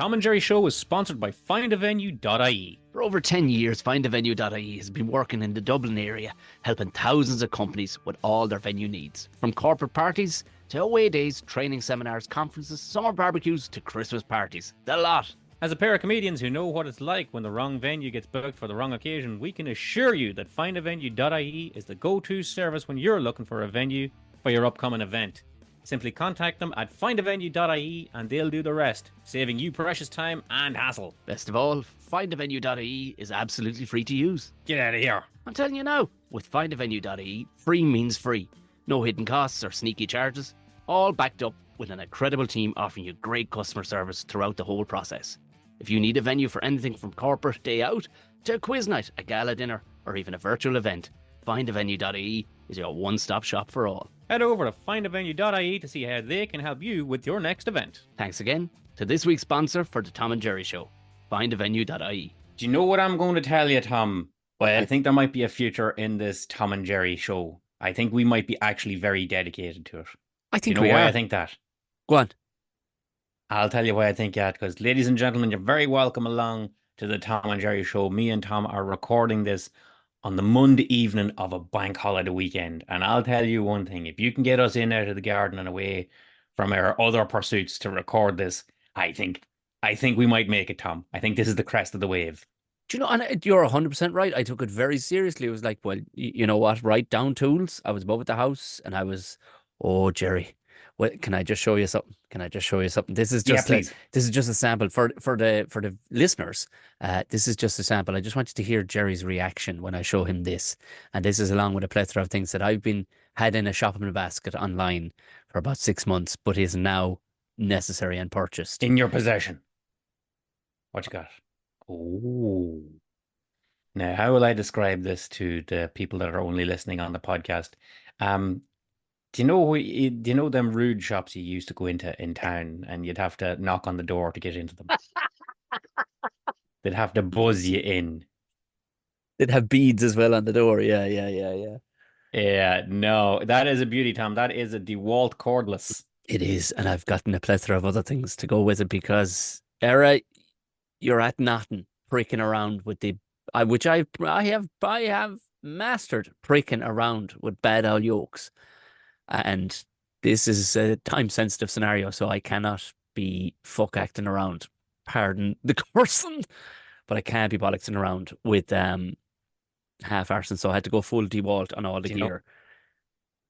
Tom and Gerry Show is sponsored by findavenue.ie. For over 10 years, findavenue.ie has been working in the Dublin area, helping thousands of companies with all their venue needs. From corporate parties to away days, training seminars, conferences, summer barbecues to Christmas parties. The lot. As a pair of comedians who know what it's like when the wrong venue gets booked for the wrong occasion, we can assure you that findavenue.ie is the go-to service when you're looking for a venue for your upcoming event. Simply contact them at findavenue.ie and they'll do the rest, saving you precious time and hassle. Best of all, findavenue.ie is absolutely free to use. Get out of here. I'm telling you now, with findavenue.ie, free means free. No hidden costs or sneaky charges, all backed up with an incredible team offering you great customer service throughout the whole process. If you need a venue for anything from corporate day out to a quiz night, a gala dinner, or even a virtual event, findavenue.ie is your one-stop shop for all. Head over to findavenue.ie to see how they can help you with your next event. Thanks again to this week's sponsor for the Tom and Gerry Show, findavenue.ie. Do you know what I'm going to tell you, Tom? Well, I think there might be a future in this Tom and Gerry Show. I think we might be actually very dedicated to it. I think Do you know we why are. I think that? Go on. I'll tell you why I think that, because ladies and gentlemen, you're very welcome along to the Tom and Gerry Show. Me and Tom are recording this on the Monday evening of a bank holiday weekend. And I'll tell you one thing, if you can get us in out of the garden and away from our other pursuits to record this, I think we might make it, Tom. I think this is the crest of the wave. Do you know, and you're 100% right. I took it very seriously. It was like, well, you know what? Write down tools. I was above at the house and I was, oh, Gerry, well, can I just show you something? Can I just show you something? This is just please. This is just a sample for the listeners. This is just a sample. I just wanted to hear Gerry's reaction when I show him this. And this is along with a plethora of things that I've had in a shopping basket online for about 6 months, but is now necessary and purchased. In your possession. What you got? Oh. Now, how will I describe this to the people that are only listening on the podcast? Do you know them rude shops you used to go into in town and you'd have to knock on the door to get into them? They'd have to buzz you in. They'd have beads as well on the door. Yeah. Yeah, no, that is a beauty, Tom. That is a DeWalt cordless. It is, and I've gotten a plethora of other things to go with it because, Era, you're at nothing pricking around with which I have mastered pricking around with bad old yolks. And this is a time-sensitive scenario, so I cannot be fuck acting around. Pardon the cursing, but I can't be bollocksing around with half arson. So I had to go full DeWalt on all the gear.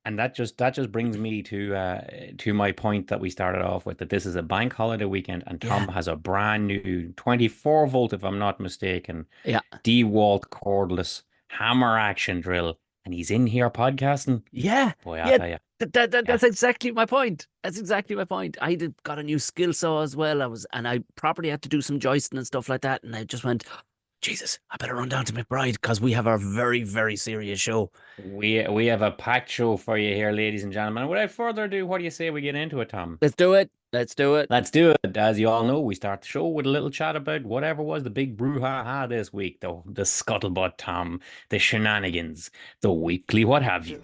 And that just brings me to my point that we started off with, that this is a bank holiday weekend, and Tom has a brand new 24 volt, if I'm not mistaken, DeWalt cordless hammer action drill. And he's in here podcasting. Yeah. Boy, I'll tell you. That's exactly my point. That's exactly my point. I got a new skill saw as well. I properly had to do some joisting and stuff like that. And I just went, Jesus, I better run down to McBride because we have our very, very serious show. We have a packed show for you here, ladies and gentlemen. Without further ado, what do you say we get into it, Tom? Let's do it. Let's do it. As you all know, we start the show with a little chat about whatever was the big brouhaha this week, though. The scuttlebutt, Tom, the shenanigans, the weekly what have you.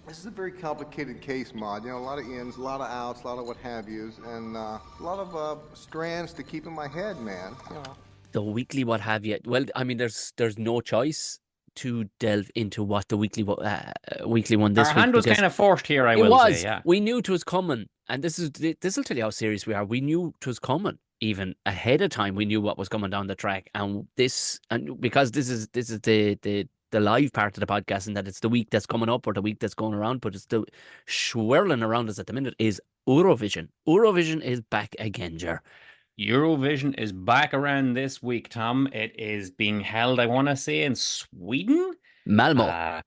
This is a very complicated case, Mod. You know, a lot of ins, a lot of outs, a lot of what have yous, and a lot of strands to keep in my head, man. The weekly what have you. Well, I mean, there's no choice to delve into what the weekly one this week. Our hand was kind of forced here, I will say. Yeah, we knew it was coming, and this will tell you how serious we are. We knew it was coming even ahead of time. We knew what was coming down the track, and because this is the live part of the podcast, and that it's the week that's coming up or the week that's going around, but it's still swirling around us at the minute, is Eurovision. Eurovision is back again, Ger. Eurovision is back around this week, Tom. It is being held, I want to say, in Sweden? Malmo.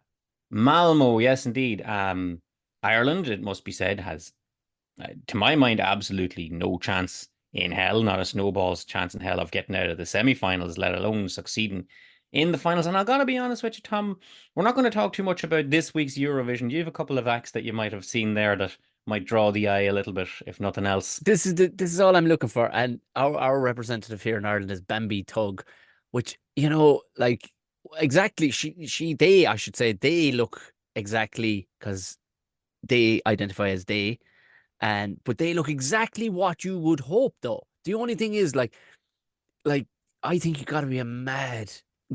Malmo, yes, indeed. Ireland, it must be said, has, to my mind, absolutely no chance in hell, not a snowball's chance in hell of getting out of the semi-finals, let alone succeeding in the finals. And I gotta be honest with you, Tom, we're not going to talk too much about this week's Eurovision. You have a couple of acts that you might have seen there that might draw the eye a little bit, if nothing else. This is all I'm looking for. And our representative here in Ireland is Bambi Tug, which, you know, like exactly I should say they look exactly, because they identify as they, but they look exactly what you would hope, though. The only thing is, like I think you got to be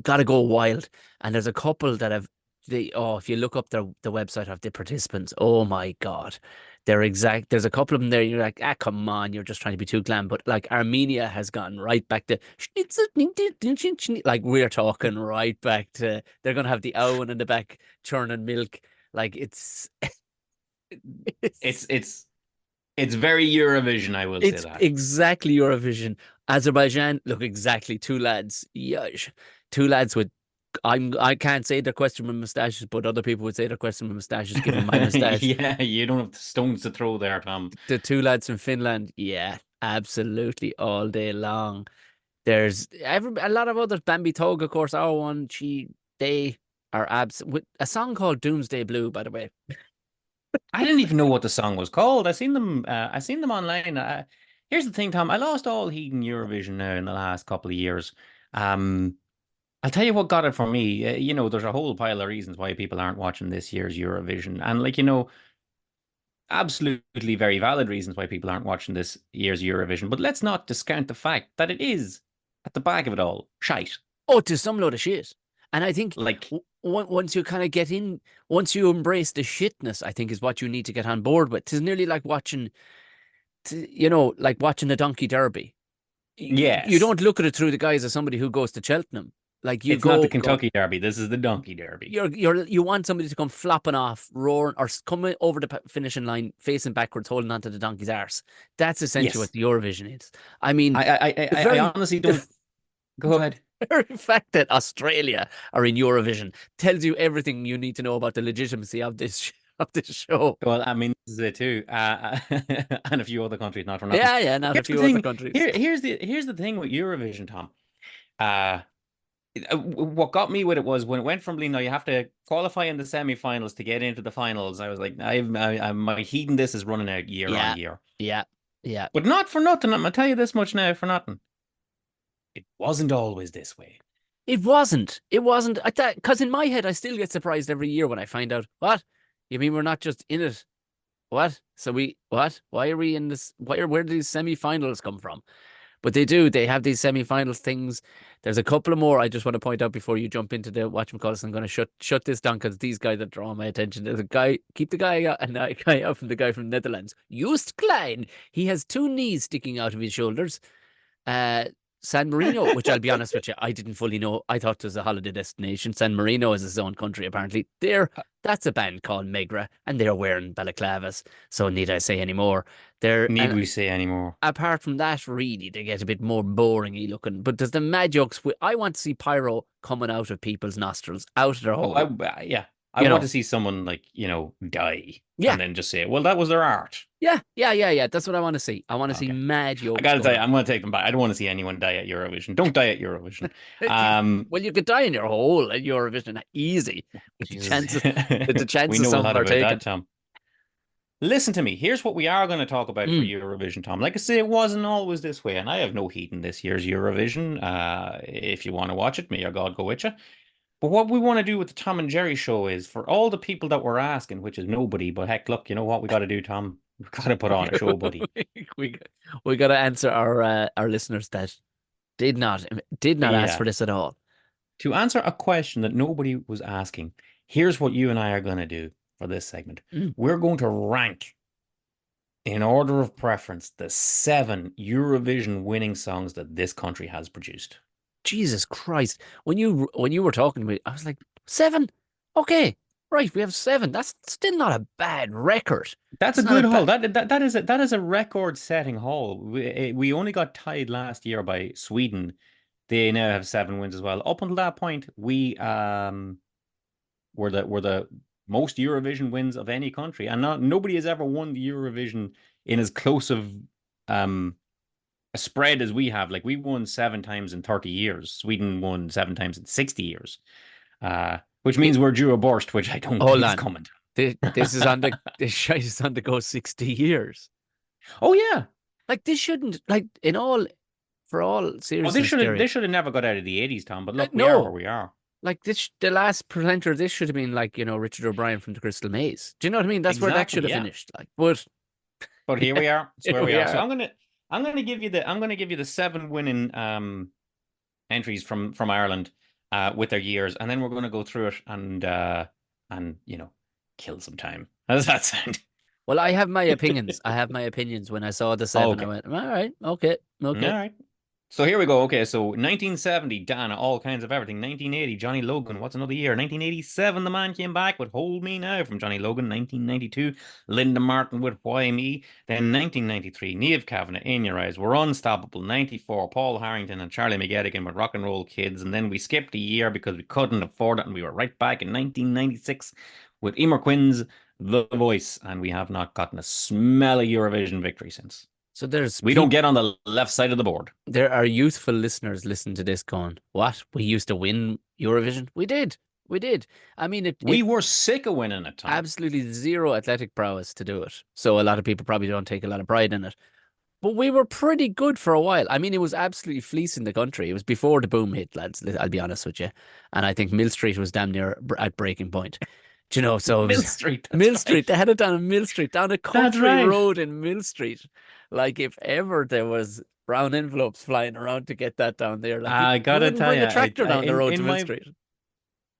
got to go wild. And there's a couple that have if you look up the website of the participants, oh my God, there's a couple of them there. You're like, come on, you're just trying to be too glam. But like Armenia has gone right back to like we're talking right back to they're gonna have the owen in the back churning milk. Like It's it's it's very Eurovision, I will say it's that. exactly Eurovision. Azerbaijan look exactly two lads. Yush. Two lads with I can't say they're questionable mustaches, but other people would say they're questionable mustaches given my mustache. Yeah, you don't have stones to throw there, Tom. The two lads from Finland, yeah, absolutely all day long. There's a lot of others. Bambi Tog, of course, our one. They are with a song called Doomsday Blue, by the way. I didn't even know what the song was called. I seen them online. Here's the thing, Tom. I lost all heat in Eurovision now in the last couple of years. Um, I'll tell you what got it for me. There's a whole pile of reasons why people aren't watching this year's Eurovision, and absolutely very valid reasons why people aren't watching this year's Eurovision. But let's not discount the fact that it is at the back of it all shite. Oh, to some load of shit. And I think Like, once you kind of get in, once you embrace the shitness, I think is what you need to get on board with. It's nearly like watching, like watching the Donkey Derby. You yes, don't look at it through the guise of somebody who goes to Cheltenham. Like you it's not the go, Kentucky Derby. This is the Donkey Derby. you want somebody to come flopping off, roaring, or coming over the finishing line, facing backwards, holding onto the donkey's arse. That's essentially what Yes, the Eurovision is. I mean, the I very, honestly the don't. Go ahead. very fact that Australia are in Eurovision tells you everything you need to know about the legitimacy of this of this show. Well, I mean, this is it too, and a few other countries, not for nothing. Yeah, yeah, But not a here's the few other thing. countries. Here's the thing with Eurovision, Tom. Uh, what got me with it was when it went from, you have to qualify in the semi-finals to get into the finals. I was like, my heat in this is running out year on Yeah, year. yeah, yeah. But not for nothing. I'm gonna tell you this much now for nothing. It wasn't always this way. It wasn't. It wasn't. Because in my head, I still get surprised every year when I find out what you mean. We're not just in it. What? So what? Why are we in this? Where do these semi-finals come from? But they do. They have these semi-finals things. There's a couple of more I just want to point out before you jump into the whatchamacallit. I'm going to shut this down because these guys that draw my attention. There's a guy, keep the guy out, and that guy out from the guy from the Netherlands. Joost Klein. He has two knees sticking out of his shoulders. Uh, San Marino, which I'll be honest with you, I didn't fully know. I thought it was a holiday destination. San Marino is his own country, apparently. That's a band called Megra, and they're wearing balaclavas. So need I say any more? Need And we say anymore? apart from that, really, they get a bit more boringy looking. But there's the mad jokes. I want to see pyro coming out of people's nostrils, out of their Oh, hole. yeah. I You want to know, see someone die yeah, and then just say, well, that was their art. yeah. That's what I want to see. I want to see Okay. mad I jokes gotta tell going you, on. I'm gonna take them back. I don't want to see anyone die at Eurovision. Don't die at Eurovision. Well, you could die in your hole at Eurovision easy with the Jesus. chances that the We chances know a some lot are about taken. that, Tom. Listen to me. Here's what we are going to talk about for Mm, Eurovision, Tom. Like I say, it wasn't always this way, and I have no heat in this year's Eurovision. If you want to watch it, may your God go with you. But what we want to do with the Tom and Jerry show is for all the people that we're asking, which is nobody, but heck, look, you know what we got to do, Tom? We've got to put on a show, buddy. we we got to answer our listeners that did not ask Yeah. for this at all. To answer a question that nobody was asking, here's what you and I are going to do for this segment. Mm. We're going to rank in order of preference the 7 Eurovision winning songs that this country has produced. Jesus Christ! When you were talking to me, I was like 7. Okay, right, we have 7. That's still not a bad record. That's a It's not a good haul. bad. That is a record-setting haul. We only got tied last year by Sweden. They now have 7 wins as well. Up until that point, we were the most Eurovision wins of any country, and nobody has ever won the Eurovision in as close of a spread as we have. Like we won 7 times in 30 years. Sweden won 7 times in 60 years. Which means we're due a burst, which I don't Hold think is on, coming. this is on the this shite is on the go 60 years. Oh yeah. Like this shouldn't for all Well, seriousness, they Gerry. should have never got out of the 80s, Tom. But look, we are where No, we are. like this, the last presenter. This should have been like Richard O'Brien from the Crystal Maze. Do you know what I mean? That's where that Exactly, should have yeah. finished. Like, but But here we are. It's here where we we are. So are. I'm gonna give you the seven winning entries from Ireland with their years, and then we're gonna go through it and kill some time. How does that sound? Well, I have my opinions. I have my opinions. When I saw the seven, I Okay. went, all right, okay, All okay. right. So here we go. Okay, so 1970, Dana, all kinds of everything. 1980, Johnny Logan, what's another year? 1987, the man came back with Hold Me Now from Johnny Logan. 1992, Linda Martin with Why Me. Then 1993, Niamh Kavanagh, In Your Eyes, We're Unstoppable. 94, Paul Harrington and Charlie McGettigan with Rock and Roll Kids. And then we skipped a year because we couldn't afford it, and we were right back in 1996 with Emer Quinn's The Voice, and we have not gotten a smelly Eurovision victory since. So there's We don't people, get on the left side of the board. there are youthful listeners listening to this going, what? We used to win Eurovision? We did. We did. I mean, We were sick of winning it, Tom. absolutely zero athletic prowess to do it. So a lot of people probably don't take a lot of pride in it. But we were pretty good for a while. I mean, it was absolutely fleecing the country. It was before the boom hit, lads. I'll be honest with you. And I think Mill Street was damn near at breaking point. Do you know? So it Mill was Street. Mill Street. They had it down in Mill Street, down a country right. road in Mill Street. Like if ever there was brown envelopes flying around to get that down there, like I you gotta wouldn't tell bring you, a tractor down the road to Mill Street.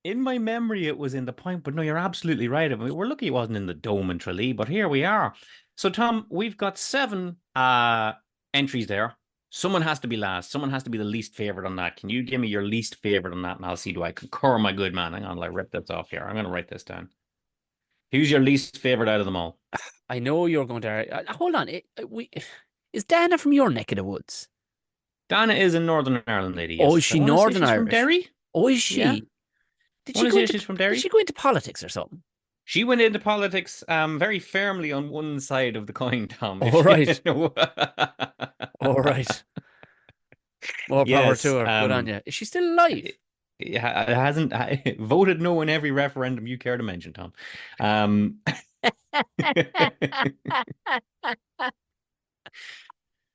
in my memory, it was in the point, but no, you're absolutely right. I mean, we're lucky it wasn't in the Dome in Tralee, but here we are. So, Tom, we've got seven entries there. Someone has to be last. Someone has to be the least favorite on that. Can you give me your least favorite on that? And I'll see, do I concur, my good man? Hang on, I'll rip this off here. I'm going to write this down. Who's your least favorite out of them all? I know you're going to. Hold on. Is Dana from your neck of the woods? Dana is a Northern Ireland lady, yes. Oh, is she Northern she's Irish? from Derry? Oh, is she? Yeah. Did Want she to go say into, she's from Derry? did she go into politics or something? She went into politics very firmly on one side of the coin, Tom. All right. You know. All right. More power to her. Good on you. Is she still alive? It hasn't voted no in every referendum you care to mention, Tom.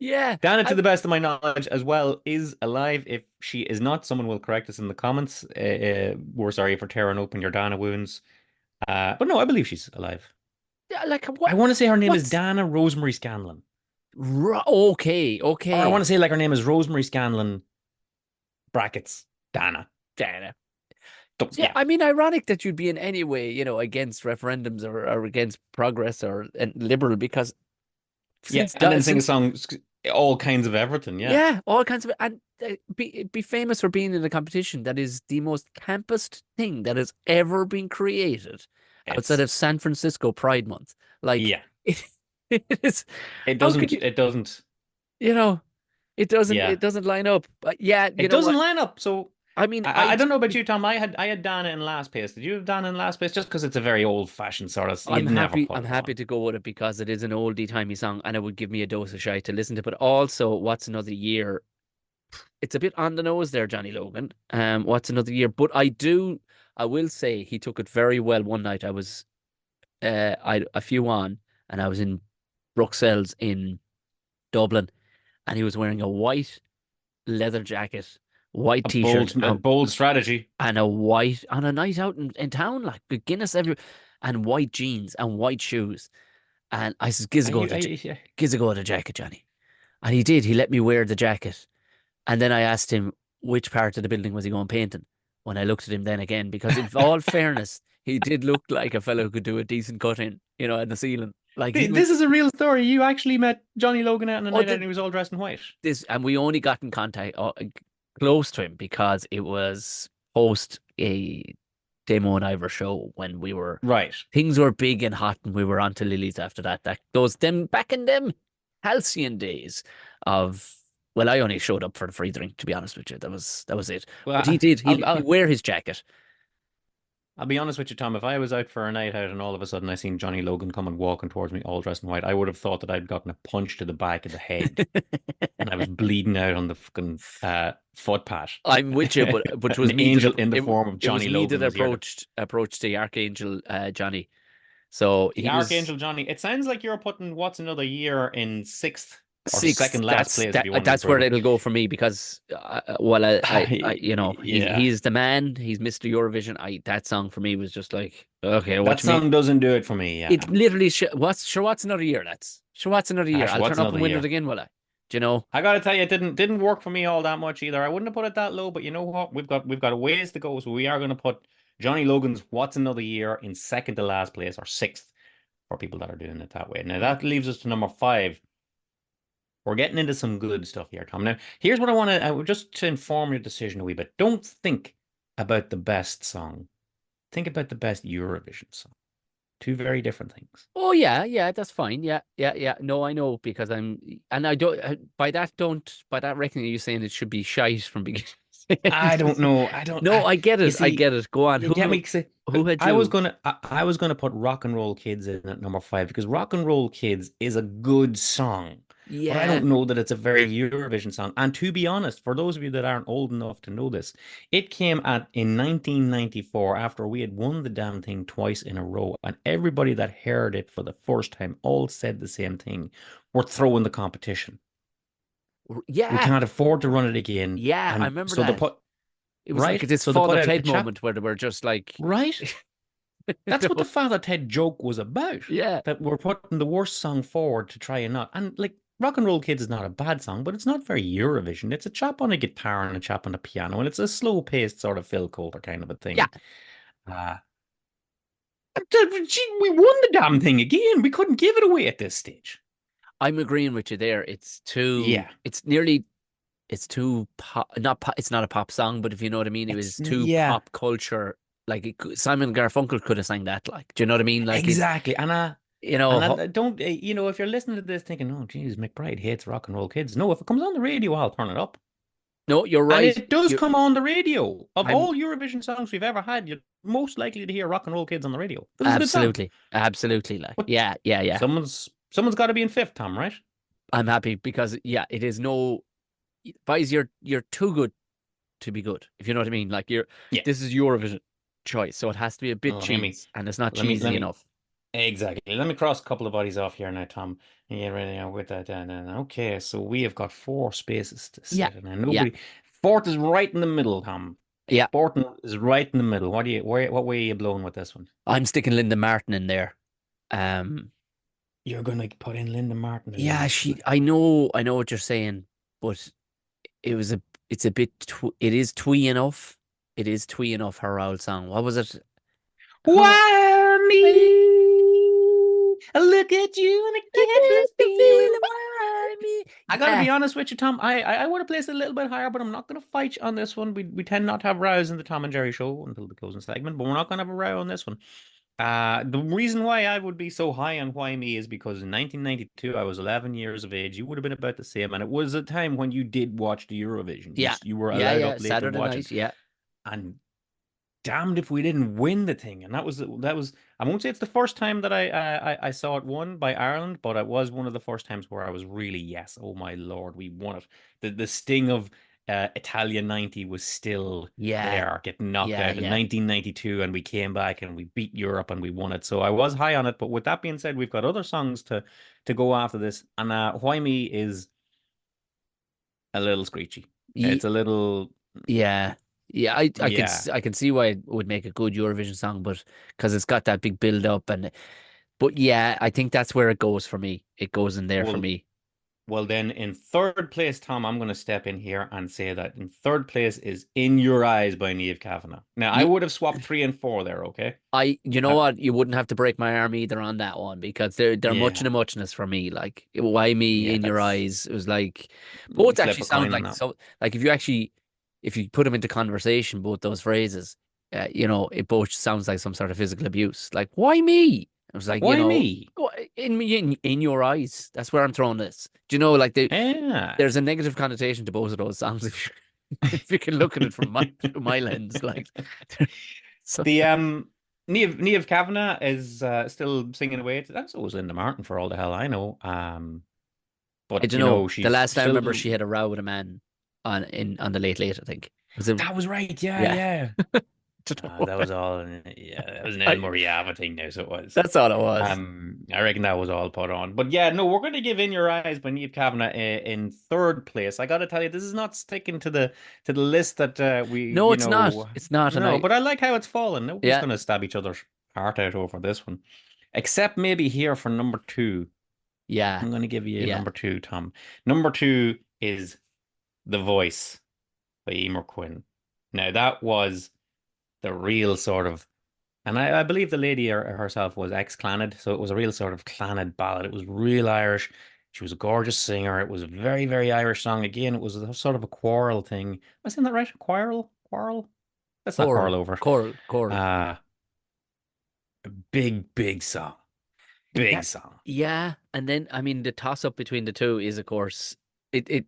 Yeah. Dana, to the best of my knowledge, as well, is alive. If she is not, someone will correct us in the comments. We're sorry for tearing open your Dana wounds. But no, I believe she's alive. Yeah, like what? I want to say her name is Dana Rosemary Scanlon. Okay, Or I okay. want to say like her name is Rosemary Scanlon, brackets, Dana. Dana. Yeah. I mean, ironic that you'd be in any way, against referendums or against progress or liberal because and then sing a song, all kinds of everything. Yeah, all kinds of, and be famous for being in a competition that is the most campest thing that has ever been created outside of San Francisco Pride Month. Like, yeah, it is. it doesn't. It doesn't. It doesn't line up. But yeah, it doesn't line up. So. I mean, I don't know about you, Tom. I had Dana in last place. Did you have Dana in last place? Just because it's a very old-fashioned sort of. I'm happy to go with it because it is an oldie timey song, and it would give me a dose of shite to listen to. But also, what's another year? It's a bit on the nose there, Johnny Logan. What's another year? But I will say he took it very well one night. I was, a few on, and I was in Bruxelles in Dublin, and he was wearing a white leather jacket, white t-shirt, a bold strategy, and a white on a night out in town, like Guinness everywhere, and white jeans and white shoes. And I said, "Giz a go the jacket, Johnny." And he did. He let me wear the jacket. And then I asked him which part of the building was he going painting. When I looked at him then again, because in all fairness, he did look like a fellow who could do a decent cut in, in the ceiling. Like this is a real story. You actually met Johnny Logan out on a night out and he was all dressed in white. And we only got in contact close to him because it was post a Damo and Ivor show when we were things were big and hot and we were on to Lilies after that. Back in them halcyon days of, well, I only showed up for the free drink, to be honest with you. That was it. Well, but he did. He'd wear his jacket. I'll be honest with you, Tom. If I was out for a night out and all of a sudden I seen Johnny Logan coming walking towards me all dressed in white, I would have thought that I'd gotten a punch to the back of the head and I was bleeding out on the fucking footpath. I'm with you, but it was an angel in the form of Johnny Logan. It was me that approached the Archangel Johnny. So the Archangel Johnny. It sounds like you're putting what's another year in sixth or second last place. That's where it'll go for me because, he's the man. He's Mr. Eurovision. That song for me was just like, okay, that song doesn't do it for me. Yeah, it literally. What's another year? What's another year? I'll turn up and win it again, will I? Do you know? I gotta tell you, it didn't work for me all that much either. I wouldn't have put it that low, but you know what? We've got a ways to go, so we are gonna put Johnny Logan's "What's Another Year" in second to last place, or sixth for people that are doing it that way. Now Mm. that leaves us to number five. We're getting into some good stuff here, Tom. Now, here's what I want to just to inform your decision a wee bit. Don't think about the best song. Think about the best Eurovision song. Two very different things. Oh yeah, yeah, that's fine. Yeah, yeah, yeah. No, I know because and I don't by that reckoning you saying it should be shite from beginning. to I end. don't know. I don't. No, I get You it. I see, get it. Go on. you get me. Who had I was you? gonna. I was gonna put "Rock and Roll Kids" in at number five because "Rock and Roll Kids" is a good song, but I Yeah. don't know that it's a very Eurovision song. And to be honest, for those of you that aren't old enough to know this, it came at in 1994 after we had won the damn thing twice in a row, and everybody that heard it for the first time all said the same thing: "We're throwing the competition. We Yeah. can't afford to run it again." Yeah, I And remember so they that. put It was like right, this so they put Father out a Ted chap. moment where they were just like, Right? That's what the no, Father Ted joke was about. yeah, That we're putting the worst song forward to try and not. And like Rock and Roll Kids is not a bad song, but it's not very Eurovision. It's a chap on a guitar and a chap on a piano, and it's a slow paced sort of Phil Coulter kind of a yeah. thing. Uh, we won the damn thing again. We couldn't give it away at this stage. I'm agreeing with you there. Yeah. It's too pop, not pop, it's not a pop song, but if you know what I mean, it was too Yeah, pop culture. Like Simon Garfunkel could have sang that. Like, do you know what I mean? Like it, exactly. you know, I don't, if you're listening to this thinking, oh, geez, McBride hates Rock and Roll Kids. No, if it comes on the radio, I'll turn it up. no, you're And right. it does come on the radio. Of I'm all Eurovision songs we've ever had, you're most likely to hear Rock and Roll Kids on the radio. This is a good song. absolutely, absolutely like, But yeah, yeah, yeah. someone's got to be in fifth, Tom, right? I'm happy because yeah, it is no, guys, you're too good to be good. If you know what I mean, like Yeah. this is Eurovision choice, so it has to be a bit Oh, hear me. cheese, and it's not Let cheesy me enough. exactly. Let me cross a couple of bodies off here now, Tom. Yeah, right now with that. Okay, so we have got four spaces to Yeah, sit in, yeah, Fourth is right in the middle, Tom. yeah. Fourth is right in the middle. What way are you blowing with this one? I'm sticking Linda Martin in there. Um, You're gonna put in Linda Martin in yeah, number she. five. I know what you're saying, but it was a, it's a bit. It is twee enough. It is twee enough. Her old song. What was it? Oh, Why me. me? I look at you and I I get the get the feeling. feeling. Why me? I gotta Yeah, be honest with you, Tom. I would have placed it a little bit higher, but I'm not gonna fight you on this one. We tend not to have rows in the Tom and Jerry show until the closing segment, but we're not gonna have a row on this one. The reason why I would be so high on Why Me is because in 1992 I was 11 years of age. You would have been about the same, and it was a time when you did watch the Eurovision. yeah, You were yeah, allowed yeah. up late to Saturday watch it, night. Yeah, and damned if we didn't win the thing. And that was I won't say it's the first time that I saw it won by Ireland, but it was one of the first times where I was really, yes, oh my Lord, we won it. The sting of Italia 90 was still yeah, there, getting knocked yeah, out in yeah. 1992, and we came back and we beat Europe and we won it. So I was high on it. But with that being said, we've got other songs to go after this. And Why Me is a little screechy. It's a little Yeah, yeah. yeah. I can see why it would make a good Eurovision song, but because it's got that big build up but yeah, I think that's where it goes for me. It goes in there for Well, me. Well, then in third place, Tom, I'm going to step in here and say that in third place is In Your Eyes by Niamh Kavanagh. Now, I Ye- would have swapped three and four there, okay? you know Uh, what? You wouldn't have to break my arm either on that one because they're much yeah, in a muchness for me. Like why me yeah, in your that's eyes? It was like both flip actually a sound coin on like that. so. Like if you put them into conversation, both those phrases, it both sounds like some sort of physical abuse. Like why me? I was like, Why me? in your eyes. That's where I'm throwing this. Do you know, like Yeah. there's a negative connotation to both of those songs if you can look at it from my through my lens. Like, so The Niamh Kavanagh is still singing away. That's always Linda Martin for all the hell I know. I But don't know. The she's last I remember, still she had a row with a man on the Late Late. I think was it? that was right. Yeah, Yeah, yeah. don't know. That was all. Yeah, that was an El I, Moriava thing now, so it was. that's all it was. I reckon that was all put on. But yeah, no, we're going to give In Your Eyes by Niamh Kavanagh in third place. I got to tell you, this is not sticking to the list that No, it's not. It's not, and no. But I like how it's fallen. Nobody's yeah, going to stab each other's heart out over this one, except maybe here for number two. Yeah. I'm going to give you Yeah. number two, Tom. Number two is The Voice by Emer Quinn. Now, that was the real sort of, and I believe the lady herself was ex-Clannad, so it was a real sort of Clannad ballad. It was real Irish. She was a gorgeous singer. It was a very, very Irish song. Again, it was a sort of a quarrel thing. Am I saying that right? Quarrel? Quarrel? Let's not Coral. quarrel over it. Coral. Coral. Uh, big, big song. Big That, song. yeah. And then, I mean, the toss up between the two is, of course, it,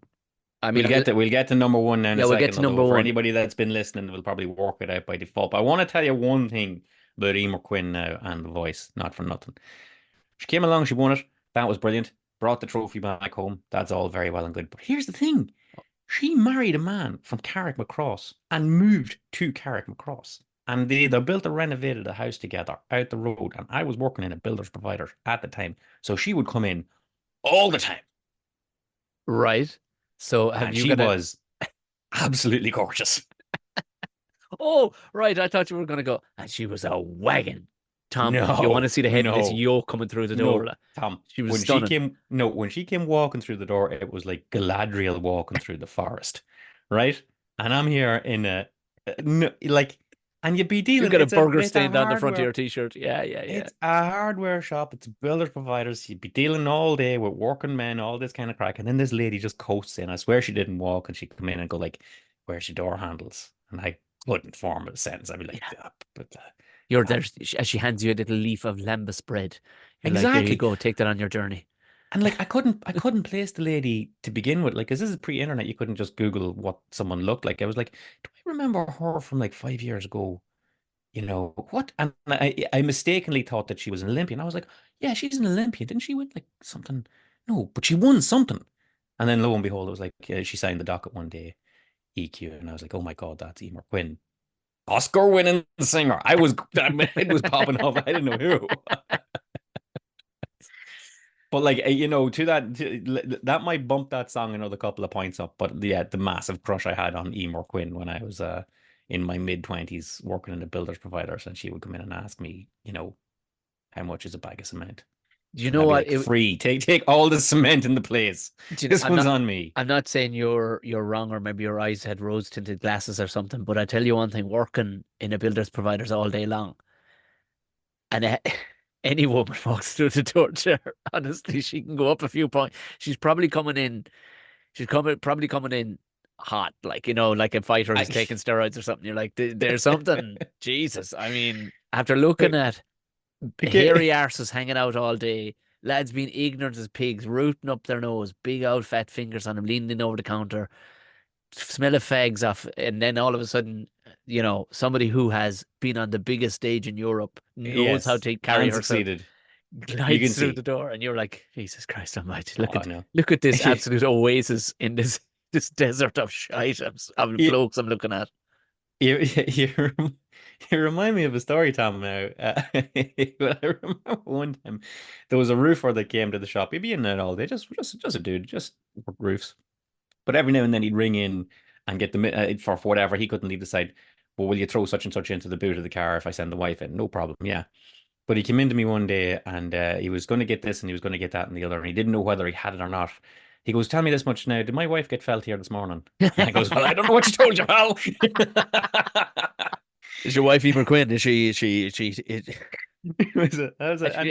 I mean, We'll get to number one now in yeah, a we'll get second, to number although for one. anybody that's been listening, we'll probably work it out by default. But I want to tell you one thing about Emer Quinn now and The Voice, not for nothing. She came along, she won it. That was brilliant. Brought the trophy back home. That's all very well and good. But here's the thing. She married a man from Carrickmacross and moved to Carrickmacross. And they built and renovated a house together out the road. And I was working in a builder's provider at the time. So she would come in all the time. Right. So have And you she got a, was absolutely gorgeous. oh, right. I thought you were going to go, and she was a wagon. Tom, do you want to No, see the head of this no, yoke coming through the door? no, Tom. She was stunning. When she came walking through the door, it was like Galadriel walking through the forest, right? And I'm here in no, like, and you'd be You dealing. got a burger It's a stained on the front of your hardware, t-shirt. Yeah, yeah, yeah. it's a hardware shop. It's builders providers. You'd be dealing all day with working men, all this kind of crack, and then this lady just coasts in. I swear she didn't walk, and she'd come in and go like, "Where's your door handles?" And I couldn't form a sentence. I'd be like, Yeah. but You're uh, there as she hands you a little leaf of lembas bread. You're like, here you exactly. go, take that on your journey. And like I couldn't place the lady to begin with. Like, 'cause this is pre-internet, you couldn't just Google what someone looked like. I was like, do I remember her from like 5 years ago? What? And I mistakenly thought that she was an Olympian. I was like, yeah, she's an Olympian. Didn't she win like something? No, but she won something. And then lo and behold, it was like she signed the docket one day, EQ, and I was like, oh my God, that's Emer Quinn, Oscar-winning singer. My head was popping off. I didn't know who. But like that might bump that song another couple of points up. But yeah, the massive crush I had on Emer Quinn when I was in my mid-20s working in the builders providers, and she would come in and ask me, how much is a bag of cement? Do you And know I'd be what? like, free. Take all the cement in the place. Do you know, This one's on me. I'm not saying you're wrong, or maybe your eyes had rose tinted glasses or something, but I tell you one thing, working in a builder's providers all day long, and any woman walks through the door there, honestly, she can go up a few points. She's probably coming in, probably coming in hot, like, like a fighter I, who's taking steroids or something. You're like, there's something, Jesus. I mean, after looking at hairy okay. arses hanging out all day, lads being ignorant as pigs, rooting up their nose, big old fat fingers on them, leaning over the counter, smell of fags off, and then all of a sudden, somebody who has been on the biggest stage in Europe, knows how Yes, to carry and herself, succeeded. You glides can through the see. door, and you're like, Jesus Christ Almighty! Oh, I know. Look at this absolute oasis in this desert of shite of you, blokes I'm looking at. you, you remind me of a story, Tom. Now, but I remember one time there was a roofer that came to the shop. He'd be in there all day, just a dude, just work roofs. But every now and then he'd ring in and get for whatever he couldn't leave the site. Well, will you throw such and such into the boot of the car if I send the wife in? No problem. Yeah. But he came into me one day and he was going to get this and he was going to get that and the other, and he didn't know whether he had it or not. He goes, "Tell me this much now. Did my wife get felt here this morning?" And I goes, "Well, I don't know what you told you, pal." Is your wife Emer Quinn? Is has she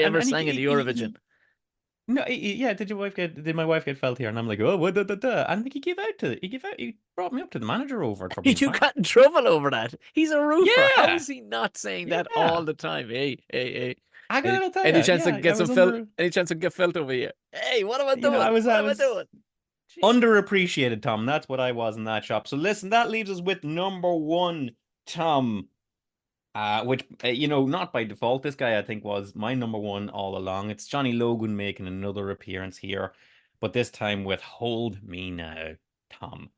ever And sang in the Eurovision? no, yeah. Did my wife get felt here? And I'm like, oh, what, da, da, da. And like, he brought me up to the manager over it for being You fat. got in trouble over that. He's a roofer. How Yeah, is he not saying that all yeah. the time? Hey, hey, hey. I Any, gotta tell any you, chance to yeah. get I some was felt? under, Any chance to get felt over here? Hey, what am I I doing? was, What I am I was doing? Jesus. underappreciated, Tom. That's what I was in that shop. So listen, that leaves us with number one, Tom. Which not by default. This guy I think was my number one all along. It's Johnny Logan making another appearance here, but this time with "Hold Me Now," Tom.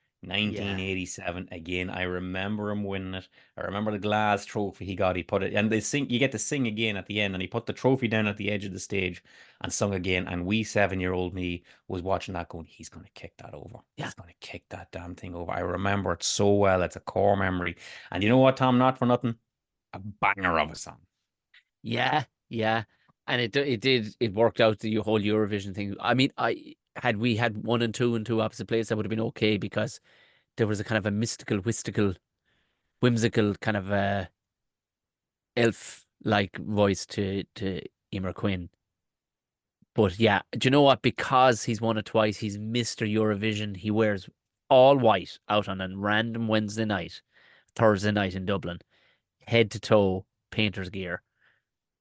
Yeah. 1987 again. I remember him winning it. I remember the glass trophy he got. He put it, and they sing. You get to sing again at the end, and he put the trophy down at the edge of the stage and sung again. And wee 7-year-old me was watching that, going, "He's going to kick that over. Yeah. He's going to kick that damn thing over." I remember it so well. It's a core memory. And you know what, Tom? Not for nothing, a banger of a song. Yeah. Yeah. And it worked out the whole Eurovision thing. I mean, had we had one and two in two opposite places, that would have been okay because there was a kind of a mystical, whimsical kind of elf-like voice to Emer Quinn. But yeah, do you know what? Because he's won it twice, he's Mr. Eurovision. He wears all white out on a random Wednesday night, Thursday night in Dublin, head to toe painter's gear,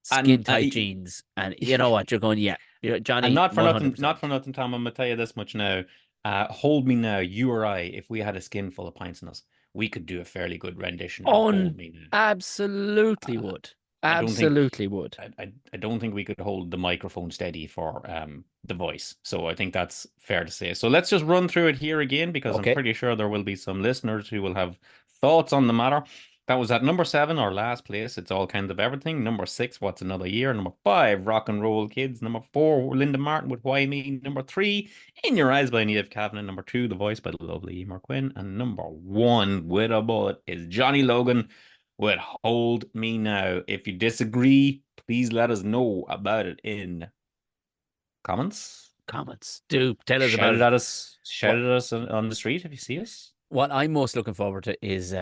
skin And tight jeans, and you know what? You're going, yeah, and Johnny, not for nothing, 100%. Tom. I'm gonna tell you this much now. Hold Me Now, you or I, if we had a skin full of pints in us, we could do a fairly good rendition of On Hold Me Now. absolutely would. I don't think Absolutely would. I don't think we could hold the microphone steady for the voice. So I think that's fair to say. So let's just run through it here again because I'm Okay. pretty sure there will be some listeners who will have thoughts on the matter. That was at number 7, our last place. It's All Kinds of Everything. Number 6, What's Another Year. Number 5, Rock and Roll Kids. Number 4, Linda Martin with Why Me. Number 3, In Your Eyes by Niamh Kavanagh. Number 2, The Voice by the lovely Emer Quinn. And number 1, with a bullet, is Johnny Logan with Hold Me Now. If you disagree, please let us know about it in comments. Comments. Do tell us Shout about it it. at us. Shout it at us on the street if you see us. What I'm most looking forward to is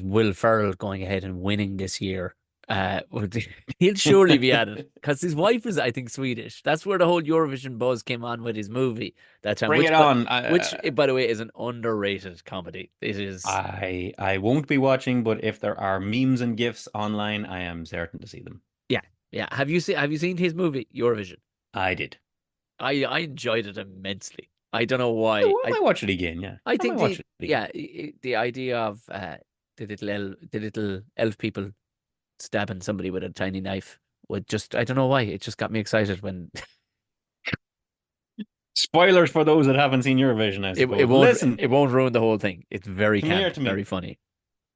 Will Ferrell going ahead and winning this year. He'll surely be at it because his wife is, I think, Swedish. That's where the whole Eurovision buzz came on with his movie that time. Bring it on. Which, by the way, is an underrated comedy. It is. I won't be watching, but if there are memes and gifs online, I am certain to see them. Yeah, yeah. Have you seen his movie Eurovision? I did. I enjoyed it immensely. I don't know I why. might watch it again, yeah. I I might think watch it again. the idea of the little elf people stabbing somebody with a tiny knife would just, I don't know why, it just got me excited when Spoilers for those that haven't seen Eurovision, I it suppose. won't Listen, it won't ruin the whole thing. It's very come here camp, to me. very funny.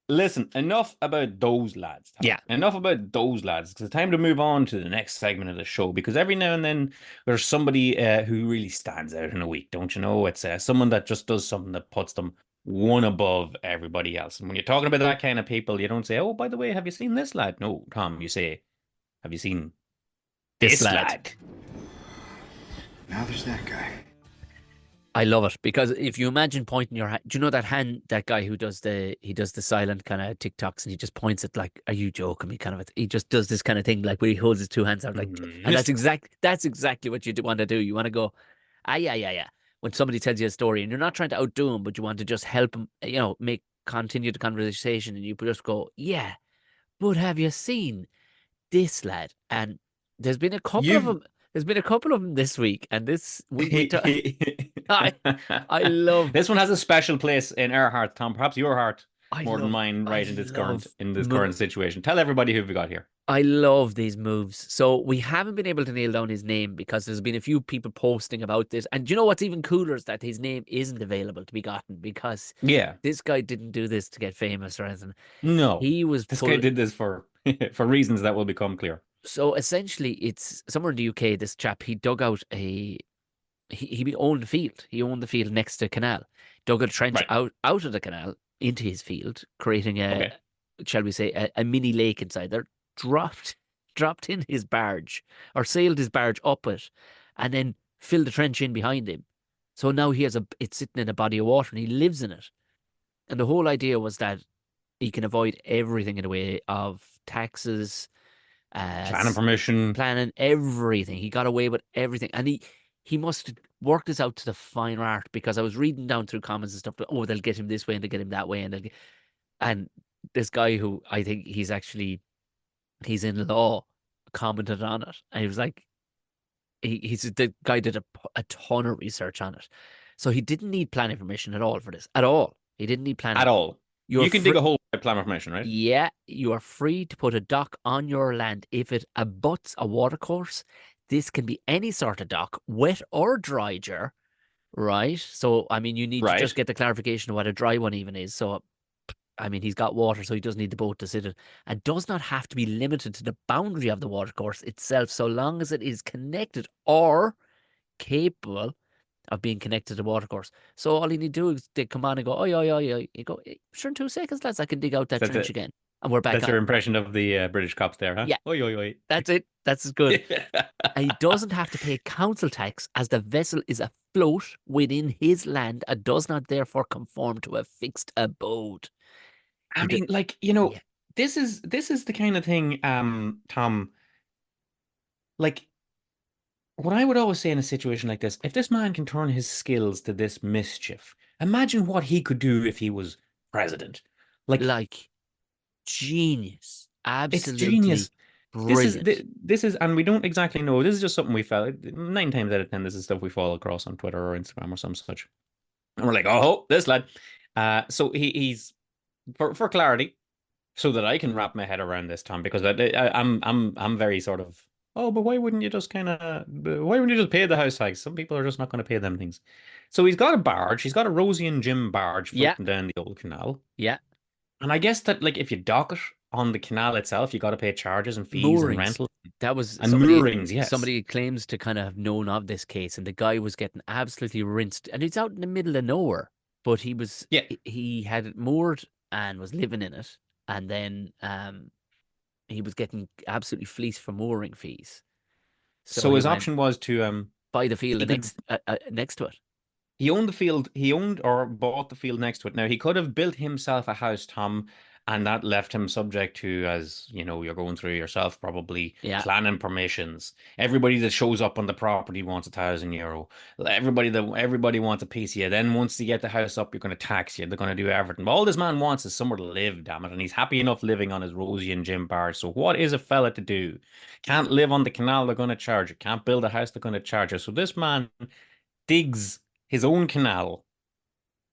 Listen, enough about those lads, Tom. Yeah. Enough about those lads. Because it's time to move on to the next segment of the show. Because every now and then there's somebody who really stands out in a week, don't you know? It's someone that just does something that puts them one above everybody else. And when you're talking about that kind of people, you don't say, "Oh, by the way, have you seen this lad?" No, Tom, you say, "Have you seen This this lad. lad?" Now there's that guy. I love it because if you imagine pointing your hand, do you know that guy who does the silent kind of TikToks and he just points it like, "Are you joking me?" kind of. He just does this kind of thing like where he holds his two hands out like, and that's exactly what you want to do. You want to go, ah, yeah, yeah, yeah. When somebody tells you a story and you're not trying to outdo him, but you want to just help him, continue the conversation, and you just go, yeah. But have you seen this lad? And there's been a couple of You've them. There's been a couple of them this week, and this I I love This one has a special place in our heart, Tom. Perhaps your heart I more than love mine, I right in this current love situation. Tell everybody who we got here. I love these moves. So we haven't been able to nail down his name because there's been a few people posting about this. And do you know what's even cooler is that his name isn't available to be gotten because Yeah. this guy didn't do this to get famous or anything. No. He was This guy did this for for reasons that will become clear. So essentially it's somewhere in the UK, this chap, he dug out he owned the field. He owned the field next to a canal. Dug a trench Right. out of the canal into his field, creating Okay. shall we say, a mini lake inside there. Dropped in his barge or sailed his barge up it, and then filled the trench in behind him. So now it's sitting in a body of water, and he lives in it. And the whole idea was that he can avoid everything in the way of taxes, Planning permission. planning, everything. He got away with everything, and he must work this out to the fine art because I was reading down through comments and stuff. Oh, they'll get him this way and they'll get him that way, and this guy who I think he's in law commented on it, and he was like, he's the guy did a ton of research on it, so he didn't need planning permission at all for this at all. He didn't need planning At all. You're You can dig a hole by planning permission, right? Yeah, you are free to put a dock on your land if it abuts a watercourse. This can be any sort of dock, wet or dry, Ger, right? So, I mean, you need to Right. just get the clarification of what a dry one even is. So, I mean, he's got water, so he doesn't need the boat to sit in, and does not have to be limited to the boundary of the watercourse itself, so long as it is connected or capable of being connected to the watercourse. So all you need to do is they come on and go, oh, yeah, yeah, yeah. You go, sure, in 2 seconds, lads, I can dig out that That's trench it. again. And we're back That's your on. impression of the British cops there, huh? Yeah, Oi, oi, oi. that's it. That's good. And he doesn't have to pay council tax as the vessel is afloat within his land and does not therefore conform to a fixed abode. I He do, mean, like, yeah, this is the kind of thing, Tom, like what I would always say in a situation like this, if this man can turn his skills to this mischief, imagine what he could do if he was president. Like, like genius. it's Absolutely genius. brilliant. This is, and we don't exactly know. This is just something we felt 9 times out of 10. This is stuff we follow across on Twitter or Instagram or some such. And we're like, oh, this lad. So he's for clarity, so that I can wrap my head around this, Tom, because I'm very sort of, oh, but why wouldn't you just why wouldn't you just pay the house tax? Some people are just not going to pay them things. So he's got a barge. He's got a Rosie and Jim barge Yeah, floating down the old canal. yeah. And I guess that, like, if you dock it on the canal itself, you got to pay charges and fees and Moorings. rental That was and moorings. Yes. somebody claims to kind of have known of this case, and the guy was getting absolutely rinsed, and it's out in the middle of nowhere. But Yeah. he had it moored and was living in it, and then he was getting absolutely fleeced for mooring fees. So So he his went option was to buy the field he could next to it. he owned the field. He owned or bought the field next to it. Now he could have built himself a house, Tom, and that left him subject to, as you know, you're going through yourself, probably Yeah, planning permissions. Everybody that shows up on the property wants €1,000. Everybody wants a piece of you. Then once you get the house up, you're going to tax you. They're going to do everything. But all this man wants is somewhere to live, damn it, and he's happy enough living on his Rosie and Jim bar. So what is a fella to do? Can't live on the canal, they're going to charge you. Can't build a house, they're going to charge you. So this man digs his own canal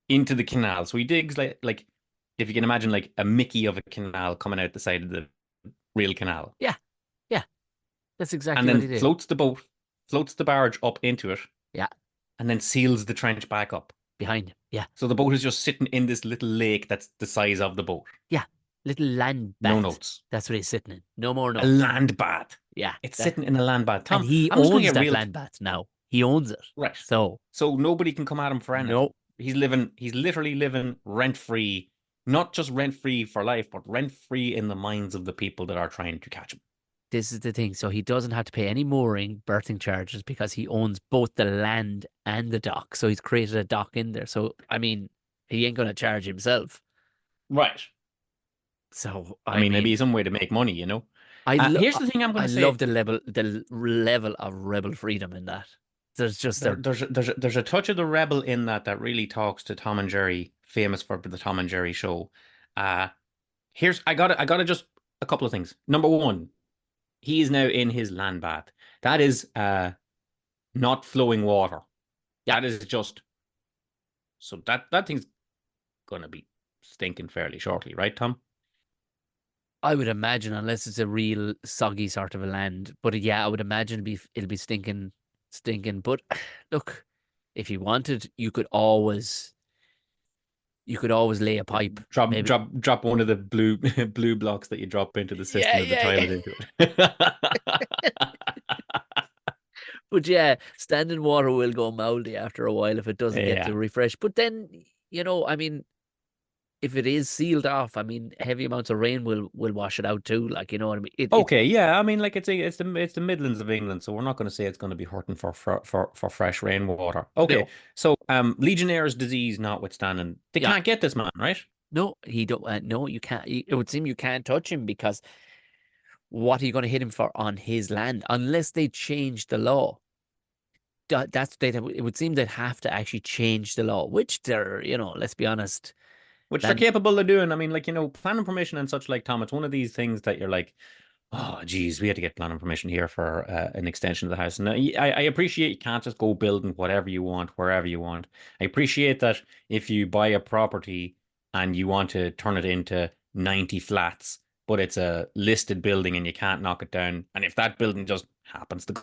into the canal. So he digs like if you can imagine, like a Mickey of a canal coming out the side of the real canal, yeah, yeah. That's and exactly what then he did. floats the barge up into it, Yeah, and then seals the trench back up. behind him. Yeah, So the boat is just sitting in this little lake that's the size of the boat. yeah. Little land No bath. notes. That's what he's sitting in. No more A notes. land bath. Yeah, It's sitting in a land bath. and Tom, he I'm just going to owns get that real. land bath now. He owns it. Right. So So nobody can come at him for anything. no, He's literally living rent free, not just rent free for life, but rent free in the minds of the people that are trying to catch him. this is the thing. So he doesn't have to pay any mooring, berthing charges because he owns both the land and the dock. So he's created a dock in there. So I mean, he ain't gonna charge himself. Right. So I mean, maybe some way to make money, you know? Here's the thing I'm going I to love say. the level of rebel freedom in that. There's just There's a touch of the rebel in that really talks to Tom and Jerry, famous for the Tom and Jerry show. Uh, I got to just a couple of things. Number one, he is now in his land bath. That is not flowing water. Yeah. That is just, so that thing's gonna be stinking fairly shortly, right, Tom? I would imagine, unless it's a real soggy sort of a land. But yeah, I would imagine it'll be stinking. But look, if you wanted, you could always lay a pipe. Drop Maybe. drop one of the blue blue blocks that you drop into the Yeah, cistern of the yeah, toilet yeah. into it. But yeah, standing water will go mouldy after a while if it doesn't get Yeah. to refresh. But then, I mean, if it is sealed off, I mean, heavy amounts of rain will wash it out too. Like, you know what I mean? Okay, yeah. I mean, like it's the Midlands of England, so we're not going to say it's going to be hurting for fresh rainwater. Okay, No, so Legionnaire's disease notwithstanding, they yeah, can't get this man, right? no, he don't. No, you can't. It would seem you can't touch him because what are you going to hit him for on his land unless they change the law? It would seem they'd have to actually change the law, which they're, let's be honest. Which they're Land, capable of doing. I mean, like, planning permission and such, like, Tom, it's one of these things that you're like, oh, geez, we had to get planning permission here for an extension of the house. And I appreciate you can't just go building whatever you want, wherever you want. I appreciate that if you buy a property and you want to turn it into 90 flats, but it's a listed building and you can't knock it down. And if that building just happens to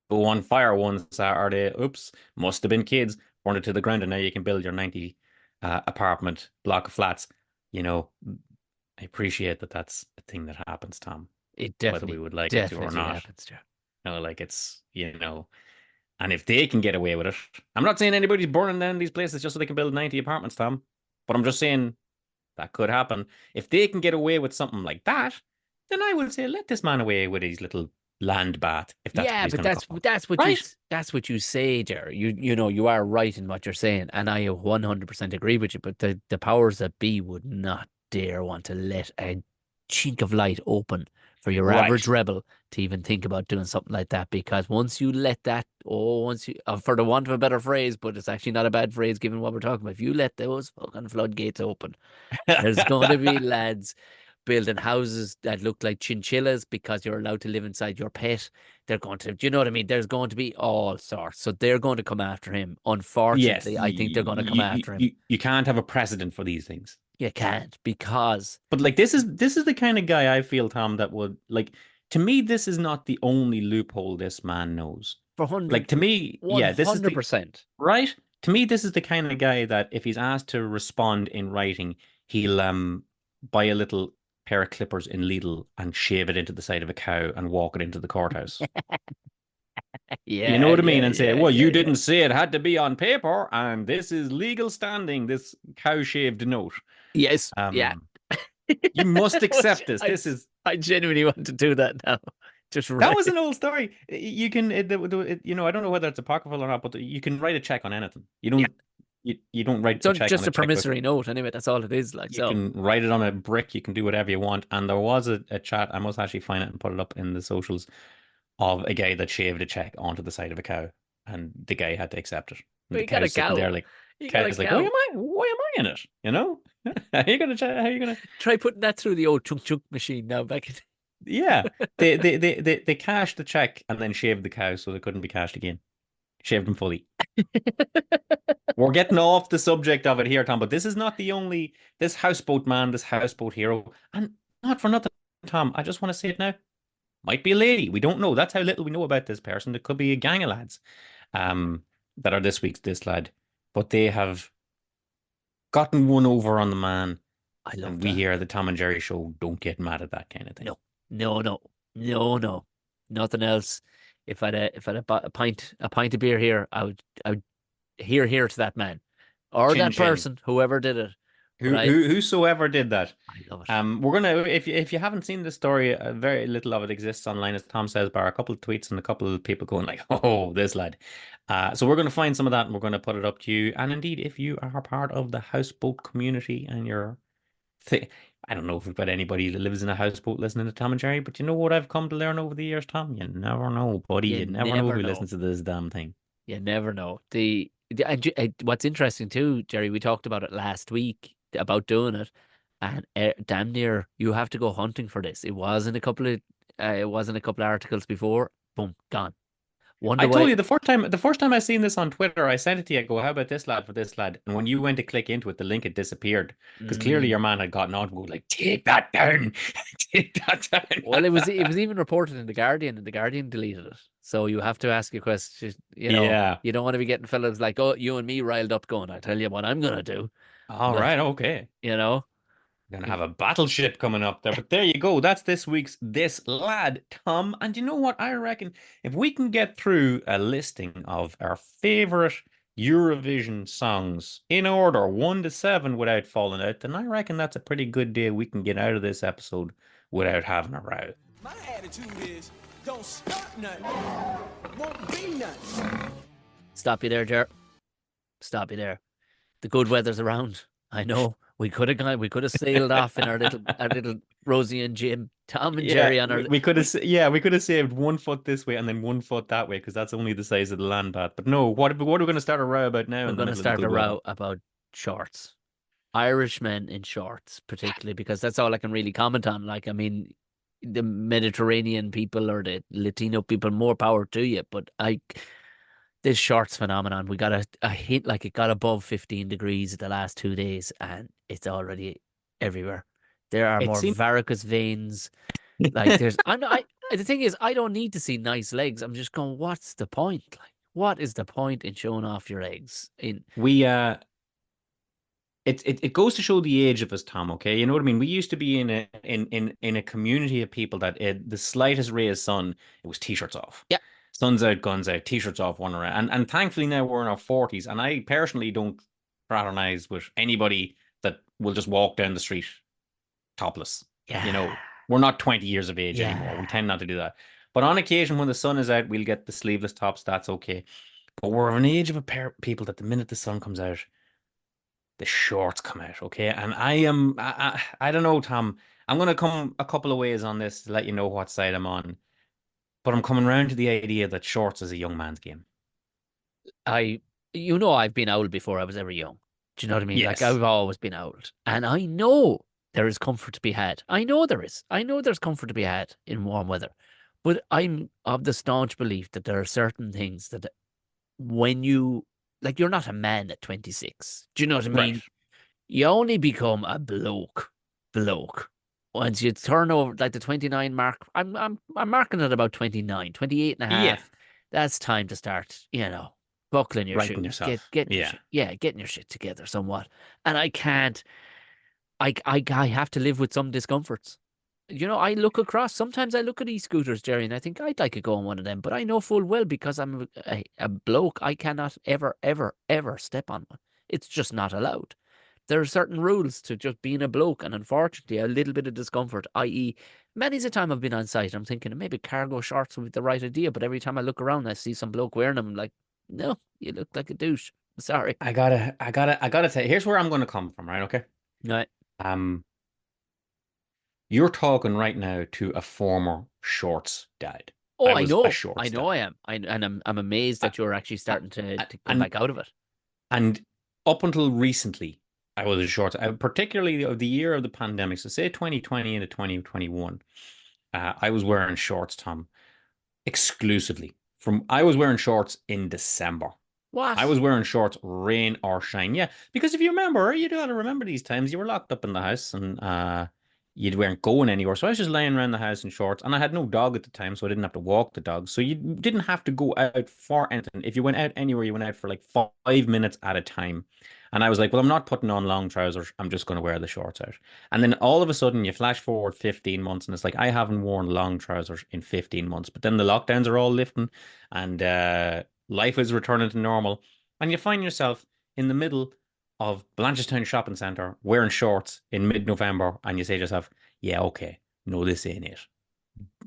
go on fire one Saturday, oops, must have been kids, burned it to the ground, and now you can build your 90 apartment block of flats. I appreciate that that's a thing that happens, Tom, it whether we would like it to or definitely not. happens. Yeah. Like it's, and if they can get away with it, I'm not saying anybody's burning down these places just so they can build 90 apartments, Tom, but I'm just saying That could happen. If they can get away with something like that, then I would say let this man away with his little land bath, if that's what Yeah, he's but going to call it. Right? that's what you say, Gerry. You know you are right in what you're saying, and I 100% agree with you. But the powers that be would not dare want to let a chink of light open for your average Right. rebel to even think about doing something like that. Because once you let that, once you, for the want of a better phrase, but it's actually not a bad phrase given what we're talking about. If you let those fucking floodgates open, there's going to be lads building houses that look like chinchillas because you're allowed to live inside your pet. They're going to, do you know what I mean? There's going to be all sorts. So they're going to come after him. Yes, Unfortunately, I think they're going to come after him. you can't have a precedent for these things. You can't because But like this is the kind of guy I feel, Tom, that would like to me, this is not the only loophole this man knows. for Like to me, yeah, this is the 100%. right. To me, this is the kind of guy that if he's asked to respond in writing, he'll buy a little pair of clippers in Lidl and shave it into the side of a cow and walk it into the courthouse. You know Yeah, what I mean? yeah, And say, yeah, well, yeah, you yeah. didn't say it had to be on paper, and this is legal standing, this cow shaved note. Yes, yeah. You must accept this. This is I genuinely want to do that now. Just that right. was an old story. You can, I don't know whether it's apocryphal or not, but you can write a check on anything. Yeah. You don't write It's a check on just a a checkbook. promissory note anyway. That's all it is. Like You so. can write it on a brick. You can do whatever you want. And there was a chat. I must actually find it and put it up in the socials of a guy that shaved a check onto the side of a cow, and the guy had to accept it. And But the you got a cow's sitting cow. there like, You got a cow's like, why cow. am I? Why am I in it? You know? How are you gonna? How are you gonna? Try putting that through the old chunk chunk machine now back in. Yeah, they cashed the check and then shaved the cow so they couldn't be cashed again. Shaved them fully. We're getting off the subject of it here, Tom, but this is not the only this houseboat man, this houseboat hero, and not for nothing, Tom. I just want to say it now. Might be a lady. We don't know. That's how little we know about this person. It could be a gang of lads, that are this week's this lad, but they have gotten one over on the man, I love and we that. here at the Tom and Jerry show don't get mad at that kind of thing. No, no, no, no, no, nothing else. If I'd a pint of beer here, I would hear to that man or Chin that chin. person, whoever did it. But I Whosoever did that. I love it. We're gonna if you haven't seen the story, very little of it exists online, as Tom says, bar a couple of tweets and a couple of people going like, "Oh, this lad." So we're gonna find some of that and we're gonna put it up to you. And indeed, if you are part of the houseboat community and you're, I don't know if we've got anybody that lives in a houseboat listening to Tom and Jerry, but you know what I've come to learn over the years, Tom? You never know, buddy. You You never know never who know. listens to this damn thing. You never know. What's interesting too, Jerry, we talked about it last week about doing it, and damn near you have to go hunting for this. It was in a couple of articles before. Boom, gone. I Wonder told why. you the first time I seen this on Twitter, I sent it to you. I go, how about this lad for this lad? And when you went to click into it, the link had disappeared because clearly Mm, your man had gotten on to go like, take that down, take that well, down. it was even reported in the Guardian, and the Guardian deleted it. So you have to ask your question. You know, Yeah. you don't want to be getting fellas like, oh, you and me riled up, going, I tell you what I'm gonna do. All But right. Okay. you know, Gonna if have a battleship coming up there. But there you go. That's this week's This Lad, Tom. And you know what? I reckon if we can get through a listing of our favorite Eurovision songs in order, 1 to 7, without falling out, then I reckon that's a pretty good day we can get out of this episode without having a row. My attitude is, don't start nothing, won't be nothing. stop you there, Jer. Stop you there. The good weather's around. I know. We could have sailed off in our little Rosie and Jim, Tom and Yeah, Jerry on our. we could have, we could have saved 1 foot this way and then 1 foot that way because that's only the size of the land bath. But no, what are we going to start a row about now We're in the going to middle of the start a good weather? row about shorts. Irish men in shorts, particularly because that's all I can really comment on. Like, I mean, the Mediterranean people or the Latino people, more power to you. But this shorts phenomenon, we got a hint, like it got above 15 degrees the last 2 days, and it's already everywhere. There are It more seems varicose veins. Like there's, I'm not, the thing is, I don't need to see nice legs. I'm just going, what's the point? Like, what is the point in showing off your legs? we it goes to show the age of us, Tom. Okay, you know what I mean. We used to be in a community of people that the slightest ray of sun, it was t-shirts off, Yeah, sun's out, guns out, t-shirts off, one around. And thankfully now we're in our 40s, and I personally don't fraternize with anybody that we'll just walk down the street topless. You Yeah. know, we're not 20 years of age anymore. We Yeah. tend not to do that. But on occasion, when the sun is out, we'll get the sleeveless tops. That's okay. But we're of an age of a pair of people that the minute the sun comes out, the shorts come out. Okay. And I don't know, Tom. I'm going to come a couple of ways on this to let you know what side I'm on. But I'm coming around to the idea that shorts is a young man's game. I, I've been old before I was ever young. Do you know what I mean? Like Yes. I've always been old, and I know there is comfort to be had. I know there is. I know there's comfort to be had in warm weather, but I'm of the staunch belief that there are certain things that when like, you're not a man at 26. Do you know what I Right. mean? You only become a bloke. Once you turn over like the 29 mark, I'm marking it about 29, 28 and a Yeah. half. That's time to start, buckling your Writing shoes, yourself. getting your Yeah. shit, yeah, getting your shit together somewhat. And I can't, I have to live with some discomforts. I look across. Sometimes I look at e-scooters, Jerry, and I think I'd like to go on one of them. But I know full well because I'm a bloke, I cannot ever, ever, ever step on one. It's just not allowed. There are certain rules to just being a bloke, and unfortunately, a little bit of discomfort, i.e., many's a time I've been on site, I'm thinking maybe cargo shorts would be the right idea, but every time I look around, I see some bloke wearing them, I'm like, no, you look like a douche. Sorry. I gotta tell you, here's where I'm gonna come from, right? Okay. Right. Um, you're talking right now to a former shorts dad. Oh, I I was a know. I shorts know dad. I am. And I'm amazed Uh, that you're actually starting to come and back out of it. and up until recently, I was a shorts, particularly of the year of the pandemic. So say 2020 into 2021, I was wearing shorts, Tom, exclusively. I was wearing shorts in December. I What? was wearing shorts, rain or shine. Yeah, because if you remember, you got to remember these times you were locked up in the house and you weren't going anywhere. So I was just laying around the house in shorts, and I had no dog at the time, so I didn't have to walk the dog. So you didn't have to go out for anything. If you went out anywhere, you went out for like 5 minutes at a time. And I was like, well, I'm not putting on long trousers. I'm just going to wear the shorts out. And then all of a sudden, you flash forward 15 months, and it's like I haven't worn long trousers in 15 months. But then the lockdowns are all lifting, and life is returning to normal, and you find yourself in the middle of Blanchardstown Shopping Centre wearing shorts in mid-November, and you say to yourself, "Yeah, okay, no, this ain't it.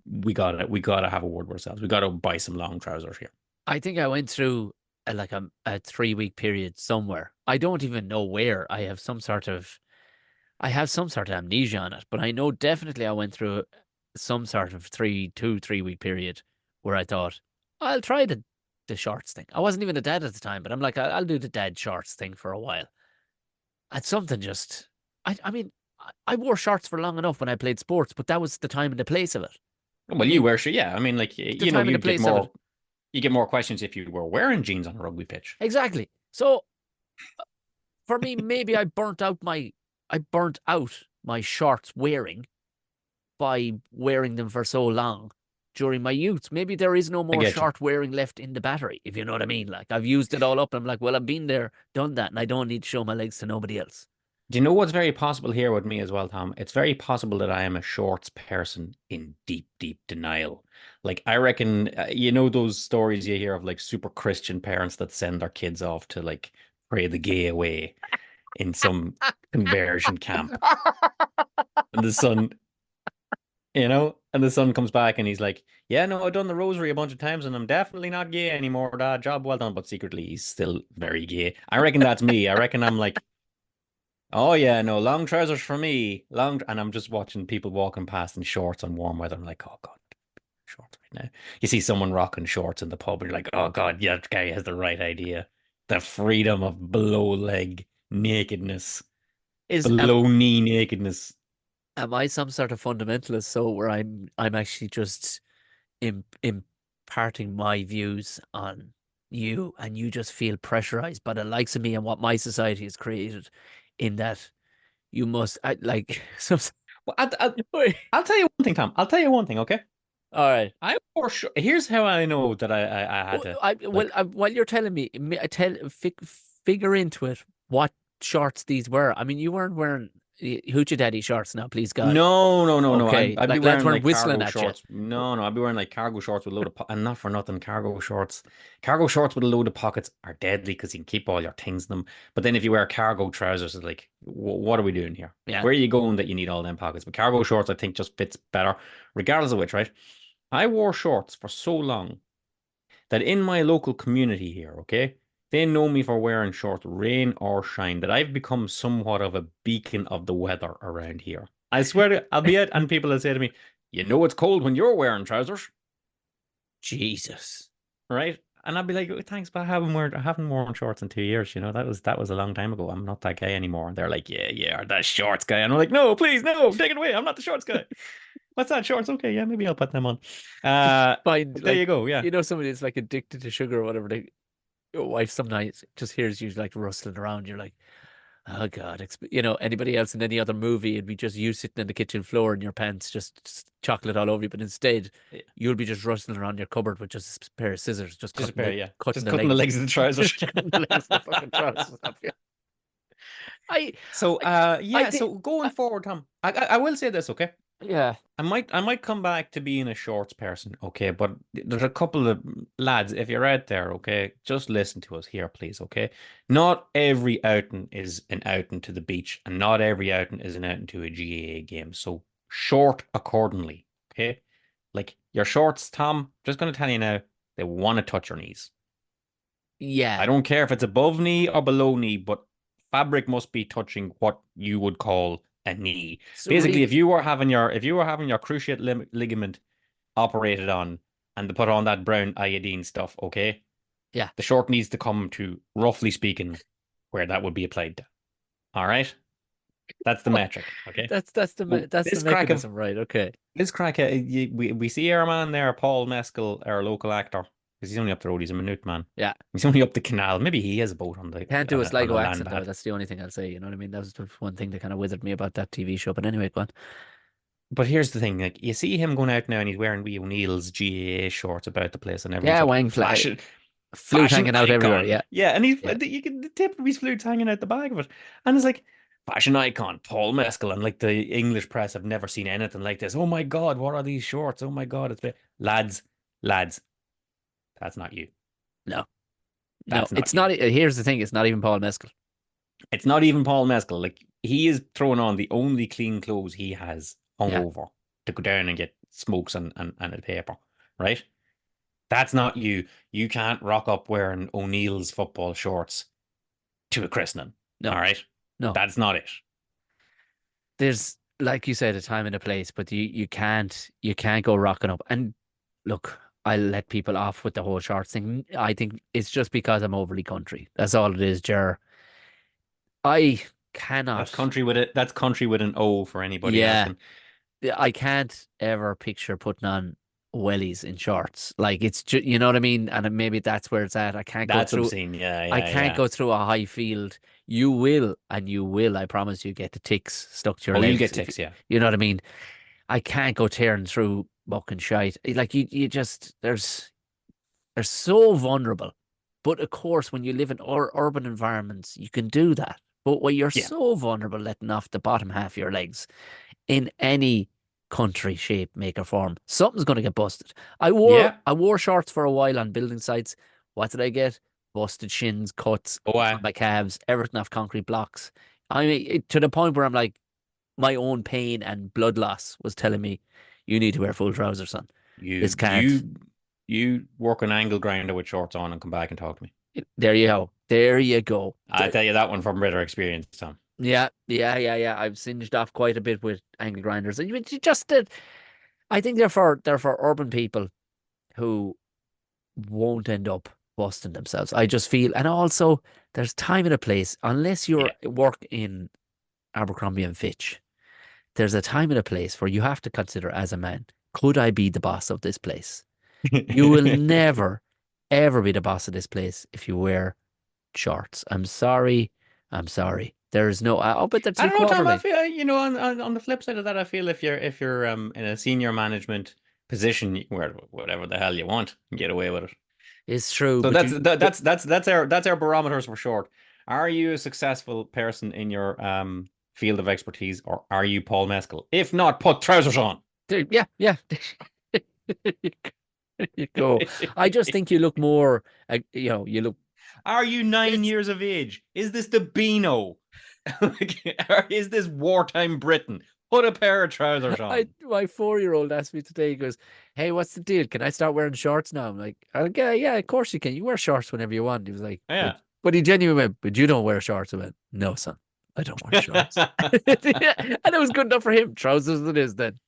We gotta have a word with ourselves. We gotta buy some long trousers here." I think I went through a 3 week period somewhere. I don't even know where. I have some sort of amnesia on it, but I know definitely I went through some sort of 3 week period where I thought, I'll try the shorts thing. I wasn't even a dad at the time, but I'm like, I'll do the dad shorts thing for a while. And something just, I mean, I wore shorts for long enough when I played sports, but that was the time and the place of it. I Well, you mean, wear shit, yeah. I mean, like the time and the place of it. you get more questions if you were wearing jeans on a rugby pitch. Exactly. So for me, maybe I burnt out my shorts wearing by wearing them for so long during my youth. Maybe there is no I more get you. short wearing left in the battery, if you know what I mean. Like I've used it all up. I'm like, well, I've been there, done that, and I don't need to show my legs to nobody else. Do you know what's very possible here with me as well, Tom? It's very possible that I am a shorts person in deep, deep denial. Like, I reckon, those stories you hear of like super Christian parents that send their kids off to like pray the gay away in some conversion camp. And the son comes back and he's like, yeah, no, I've done the rosary a bunch of times and I'm definitely not gay anymore. Dad, job well done. But secretly, he's still very gay. I reckon that's me. I reckon I'm like, oh yeah, no, long trousers for me. And I'm just watching people walking past in shorts on warm weather. I'm like, oh God, shorts right now. You see someone rocking shorts in the pub, and you're like, oh God, yeah, that guy has the right idea. The freedom of below leg nakedness, Is below knee nakedness. am I some sort of fundamentalist? So where I'm actually just imparting my views on you, and you just feel pressurized by the likes of me and what my society has created, in that you must like some. Well, I'll tell you one thing, Tom. I'll tell you one thing, okay? All right. I wore sh Here's how I know that I had to like. While you're telling me, figure into it what shorts these were. I mean, you weren't wearing hoochie daddy shorts now, please God. No. Okay, I'd be like lads wearing weren't like whistling cargo at you. shorts. No, I'd be wearing like cargo shorts with a load of and not for nothing, cargo shorts. Cargo shorts with a load of pockets are deadly because you can keep all your things in them. But then if you wear cargo trousers, it's like, what are we doing here? Yeah. Where are you going that you need all them pockets? But cargo shorts, I think, just fits better, regardless of which, right? I wore shorts for so long that in my local community here, okay, they know me for wearing shorts, rain or shine, that I've become somewhat of a beacon of the weather around here. I swear to, I'll be it, and people will say to me, "You know it's cold when you're wearing trousers, Jesus. right?" And I'll be like, "Oh, thanks, but I haven't worn shorts in 2 years. You know, that was a long time ago. I'm not that guy anymore." And they're like, "Yeah, that shorts guy." And I'm like, "No, please, no, take it away. I'm not the shorts guy." What's that, shorts? Okay, yeah, maybe I'll put them on. Just find But there like you go. Yeah. somebody that's like addicted to sugar or whatever. Your wife some nights just hears you like rustling around. You're like, oh God, anybody else in any other movie, it'd be just you sitting on the kitchen floor in your pants, just chocolate all over you. But instead, you'll be just rustling around your cupboard with just a pair of scissors, just Just a cutting pair, yeah. cutting Just the cutting the legs, legs of the trousers. just cutting the legs of the fucking trousers off you. I, So, I yeah. think, So going forward, Tom, I will say this, okay? yeah, I might come back to being a shorts person, okay? But there's a couple of lads, if you're out there, okay, just listen to us here, please, okay? Not every outing is an outing to the beach, and not every outing is an outing to a GAA game. So short accordingly, okay? Like your shorts, Tom, just gonna tell you now, they want to touch your knees. I yeah. don't care if it's above knee or below knee, but fabric must be touching what you would call a knee. So Basically, really, if you were having your cruciate ligament operated on and to put on that brown iodine stuff, okay, yeah. the short needs to come to, roughly speaking, where that would be applied to. All right, that's the metric. Okay, well, That's the mechanism, right? Okay. this crack, we see our man there, Paul Mescal, our local actor, because he's only up the road. He's a minute man. Yeah. He's only up the canal. Maybe he has a boat on the Can't do a on a Sligo land accent though. pad. That's the only thing I'll say. You know what I mean? That was the one thing that kind of withered me about that TV show. But anyway, go on. But here's the thing, like you see him going out now and he's wearing wee O'Neill's GAA shorts about the place and everyone's Yeah, like flute fashion hanging out everywhere. icon. Yeah, Yeah, and yeah. you can the tip of his flute's hanging out the back of it. And it's like fashion icon, Paul Mescal, and like the English press have never seen anything like this. Oh my God, what are these shorts? Oh my God, lads, lads, that's not you. No, no, That's not it's you. not. Here's the thing: it's not even Paul Mescal. It's not even Paul Mescal. Like he is throwing on the only clean clothes he has Yeah, hungover to go down and get smokes and a paper, right? That's not you. You can't rock up wearing O'Neill's football shorts to a christening. no, All right. no. That's not it. There's like you said, a time and a place, but you can't go rocking up. And look, I let people off with the whole shorts thing. I think it's just because I'm overly country. That's all it is, Ger. I cannot. That's country with an O for anybody Yeah, asking. I can't ever picture putting on wellies in shorts. Like it's just, you know what I mean? And maybe that's where it's at. That's obscene. Yeah, I yeah, can't yeah. go through a high field. You will, I promise you, get the ticks stuck to your Oh, you'll legs. get ticks, yeah. You know what I mean? I can't go tearing through muck and shite. Like you just, they're so vulnerable. But of course, when you live in urban environments, you can do that. But when you're Yeah. so vulnerable letting off the bottom half of your legs, in any country shape, make or form, something's going to get busted. I wore Yeah. I wore shorts for a while on building sites. What did I get? Busted shins, cuts Oh, on my calves, everything off concrete blocks. I mean, to the point where I'm like, my own pain and blood loss was telling me, you need to wear full trousers, son. This You can't. you you work an angle grinder with shorts on and come back and talk to me. There you go. There you go. I tell you that one from bitter experience, Tom. Yeah. I've singed off quite a bit with angle grinders, and you just did. I think they're for urban people who won't end up busting themselves. I just feel, and also there's time and a place. Unless you're Yeah. work in Abercrombie and Fitch, there's a time and a place where you have to consider as a man, could I be the boss of this place? You will never, ever be the boss of this place if you wear shorts. I'm sorry. I'm sorry. There's no. Oh, but they're I three don't know, quarter Tom. I length. feel on the flip side of that, I feel if you're in a senior management position, you can wear whatever the hell you want and get away with it. It's true, So but you. that's our barometers for short. Are you a successful person in your field of expertise, or are you Paul Mescal? If not, put trousers on. Yeah. There you go. I just think you look more, you look. Are you 9 years of age? Is this the Beano? Or is this wartime Britain? Put a pair of trousers on. My 4-year-old asked me today, he goes, "Hey, what's the deal? Can I start wearing shorts now?" I'm like, yeah, of course you can. You wear shorts whenever you want. He was like, Yeah. but he genuinely went, "But you don't wear shorts." I went, "No, son, I don't wear shorts." And it was good enough for him. Trousers it is then.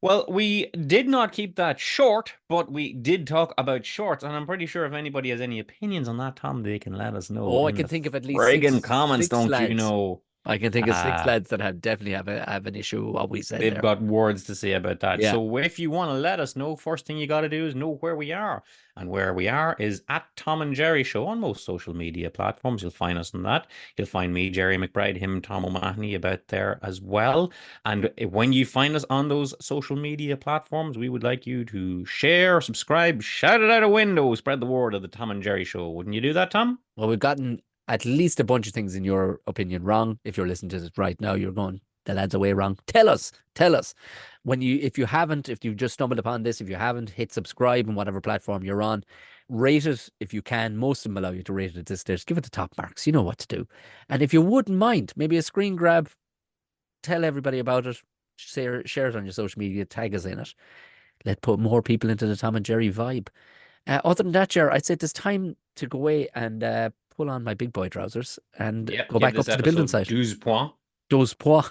Well, we did not keep that short, but we did talk about shorts, and I'm pretty sure if anybody has any opinions on that, Tom, they can let us know. Oh, I in can the think of at least friggin' comments, six don't you lads. know? I can think of 6 lads that definitely have an issue with what we said They've there. got words to say about that. Yeah. So if you want to let us know, first thing you got to do is know where we are. And where we are is at Tom and Gerry Show on most social media platforms. You'll find us on that. You'll find me, Gerry McBride, him, Tom O'Mahony about there as well. And when you find us on those social media platforms, we would like you to share, subscribe, shout it out a window, spread the word of the Tom and Gerry Show. Wouldn't you do that, Tom? Well, we've gotten at least a bunch of things in your opinion wrong. If you're listening to this right now, you're going, the lad's away wrong. Tell us. If you just stumbled upon this, if you haven't, hit subscribe on whatever platform you're on. Rate it if you can. Most of them allow you to rate it at this stage. Give it the top marks. You know what to do. And if you wouldn't mind, maybe a screen grab, tell everybody about it. Share it on your social media. Tag us in it. Let's put more people into the Tom and Gerry vibe. Other than that, Ger, I'd say it's time to go away and pull on my big boy trousers and go back up to the building site. 12 points. 12 points.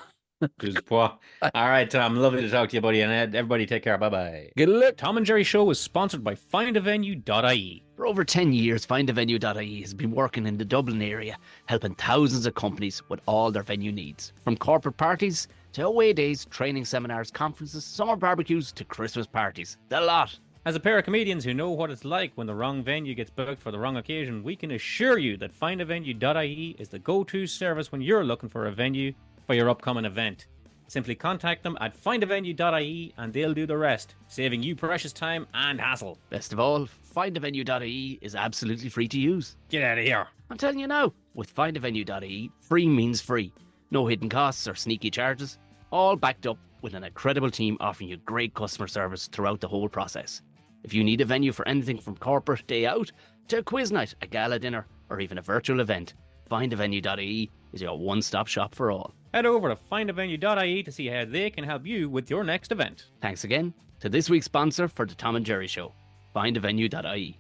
12 points. All right, Tom. Lovely to talk to you, buddy. And everybody take care. Bye-bye. Good luck. Tom and Gerry Show is sponsored by findavenue.ie. For over 10 years, findavenue.ie has been working in the Dublin area, helping thousands of companies with all their venue needs. From corporate parties to away days, training seminars, conferences, summer barbecues to Christmas parties. The lot. As a pair of comedians who know what it's like when the wrong venue gets booked for the wrong occasion, we can assure you that findavenue.ie is the go-to service when you're looking for a venue for your upcoming event. Simply contact them at findavenue.ie and they'll do the rest, saving you precious time and hassle. Best of all, findavenue.ie is absolutely free to use. Get out of here. I'm telling you now, with findavenue.ie, free means free. No hidden costs or sneaky charges, all backed up with an incredible team offering you great customer service throughout the whole process. If you need a venue for anything from corporate day out to a quiz night, a gala dinner, or even a virtual event, findavenue.ie is your one-stop shop for all. Head over to findavenue.ie to see how they can help you with your next event. Thanks again to this week's sponsor for the Tom and Gerry Show, findavenue.ie.